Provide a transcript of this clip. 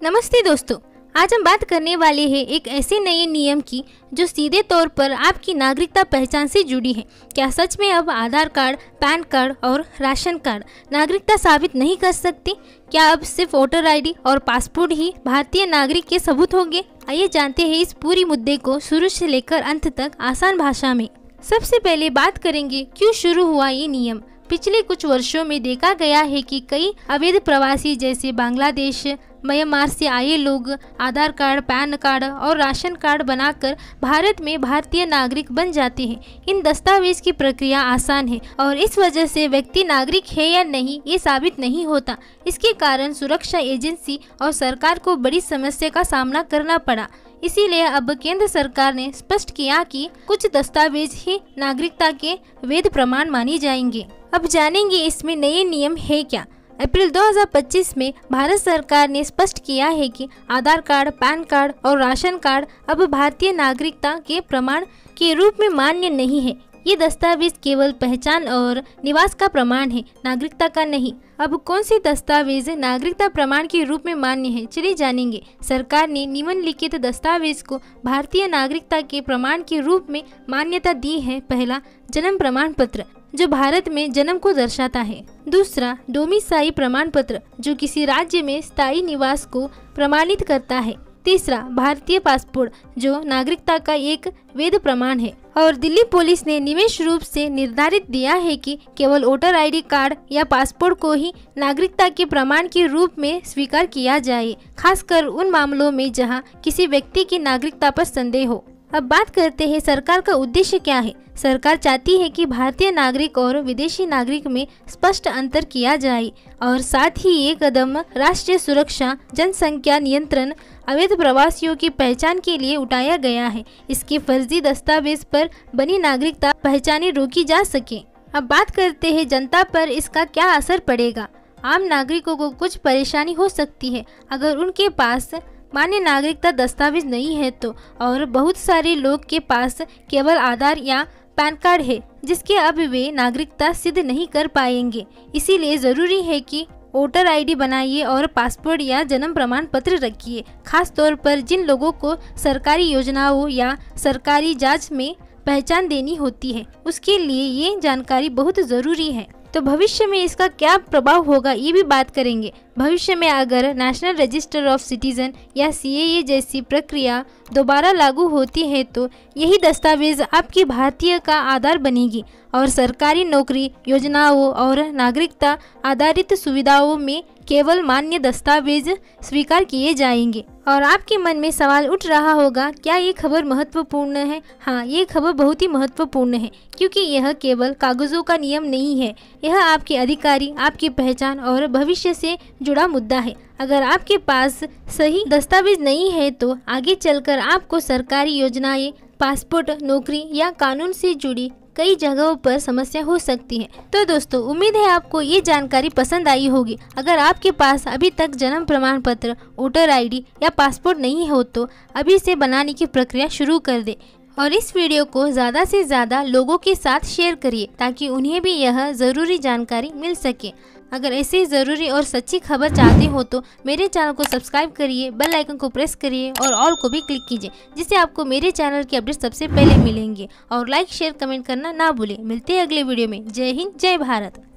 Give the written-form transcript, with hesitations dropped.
नमस्ते दोस्तों, आज हम बात करने वाले हैं एक ऐसे नए नियम की जो सीधे तौर पर आपकी नागरिकता पहचान से जुड़ी है। क्या सच में अब आधार कार्ड, पैन कार्ड और राशन कार्ड नागरिकता साबित नहीं कर सकते? क्या अब सिर्फ वोटर आईडी और पासपोर्ट ही भारतीय नागरिक के सबूत होंगे? आइए जानते हैं इस पूरी मुद्दे को शुरू से लेकर अंत तक आसान भाषा में। सबसे पहले बात करेंगे क्यों शुरू हुआ ये नियम। पिछले कुछ वर्षों में देखा गया है कि कई अवैध प्रवासी जैसे बांग्लादेश, म्यांमार से आए लोग आधार कार्ड, पैन कार्ड और राशन कार्ड बनाकर भारत में भारतीय नागरिक बन जाते हैं। इन दस्तावेज की प्रक्रिया आसान है और इस वजह से व्यक्ति नागरिक है या नहीं ये साबित नहीं होता। इसके कारण सुरक्षा एजेंसी और सरकार को बड़ी समस्या का सामना करना पड़ा। इसीलिए अब केंद्र सरकार ने स्पष्ट किया कि कुछ दस्तावेज ही नागरिकता के वैध प्रमाण माने जाएंगे। अब जानेंगे इसमें नए नियम है क्या। अप्रैल 2025 में भारत सरकार ने स्पष्ट किया है कि आधार कार्ड, पैन कार्ड और राशन कार्ड अब भारतीय नागरिकता के प्रमाण के रूप में मान्य नहीं है। ये दस्तावेज केवल पहचान और निवास का प्रमाण है, नागरिकता का नहीं। अब कौन से दस्तावेज नागरिकता प्रमाण के रूप में मान्य है, चलिए जानेंगे। सरकार ने निम्नलिखित दस्तावेज को भारतीय नागरिकता के प्रमाण के रूप में मान्यता दी है। पहला, जन्म प्रमाण पत्र जो भारत में जन्म को दर्शाता है। दूसरा, डोमिसाइल प्रमाण पत्र जो किसी राज्य में स्थायी निवास को प्रमाणित करता है। तीसरा, भारतीय पासपोर्ट जो नागरिकता का एक वैध प्रमाण है। और दिल्ली पुलिस ने निवेश रूप से निर्धारित दिया है कि केवल वोटर आईडी कार्ड या पासपोर्ट को ही नागरिकता के प्रमाण के रूप में स्वीकार किया जाए, खासकर उन मामलों में जहां किसी व्यक्ति की नागरिकता पर संदेह हो। अब बात करते हैं सरकार का उद्देश्य क्या है। सरकार चाहती है कि भारतीय नागरिक और विदेशी नागरिक में स्पष्ट अंतर किया जाए और साथ ही ये कदम राष्ट्रीय सुरक्षा, जनसंख्या नियंत्रण, अवैध प्रवासियों की पहचान के लिए उठाया गया है। इसके फर्जी दस्तावेज पर बनी नागरिकता पहचाने रोकी जा सके। अब बात करते हैं जनता पर इसका क्या असर पड़ेगा। आम नागरिकों को कुछ परेशानी हो सकती है अगर उनके पास मान्य नागरिकता दस्तावेज नहीं है तो, और बहुत सारे लोग के पास केवल आधार या पैन कार्ड है जिसके अब वे नागरिकता सिद्ध नहीं कर पाएंगे। इसीलिए ज़रूरी है कि वोटर आईडी बनाइए और पासपोर्ट या जन्म प्रमाण पत्र रखिए। खास तौर पर जिन लोगों को सरकारी योजनाओं या सरकारी जांच में पहचान देनी होती है उसके लिए ये जानकारी बहुत ज़रूरी है। तो भविष्य में इसका क्या प्रभाव होगा ये भी बात करेंगे। भविष्य में अगर नेशनल रजिस्टर ऑफ सिटीजन या CAA जैसी प्रक्रिया दोबारा लागू होती है तो यही दस्तावेज आपकी भारतीय का आधार बनेगी और सरकारी नौकरी, योजनाओं और नागरिकता आधारित सुविधाओं में केवल मान्य दस्तावेज स्वीकार किए जाएंगे। और आपके मन में सवाल उठ रहा होगा, क्या ये खबर महत्वपूर्ण है? हाँ, ये खबर बहुत ही महत्वपूर्ण है क्योंकि यह केवल कागजों का नियम नहीं है, यह आपके अधिकारी, आपकी पहचान और भविष्य से जुड़ा मुद्दा है। अगर आपके पास सही दस्तावेज नहीं है तो आगे चलकर आपको सरकारी योजनाएं, पासपोर्ट, नौकरी या कानून से जुड़ी कई जगहों पर समस्या हो सकती है। तो दोस्तों, उम्मीद है आपको ये जानकारी पसंद आई होगी। अगर आपके पास अभी तक जन्म प्रमाण पत्र, वोटर आईडी या पासपोर्ट नहीं हो तो अभी से बनाने की प्रक्रिया शुरू कर दे और इस वीडियो को ज़्यादा से ज़्यादा लोगों के साथ शेयर करिए ताकि उन्हें भी यह ज़रूरी जानकारी मिल सके। अगर ऐसे ज़रूरी और सच्ची खबर चाहते हो तो मेरे चैनल को सब्सक्राइब करिए, बेल आइकन को प्रेस करिए और ऑल को भी क्लिक कीजिए जिससे आपको मेरे चैनल की अपडेट सबसे पहले मिलेंगे। और लाइक, शेयर, कमेंट करना ना भूलें। मिलते हैं अगले वीडियो में। जय हिंद, जय भारत।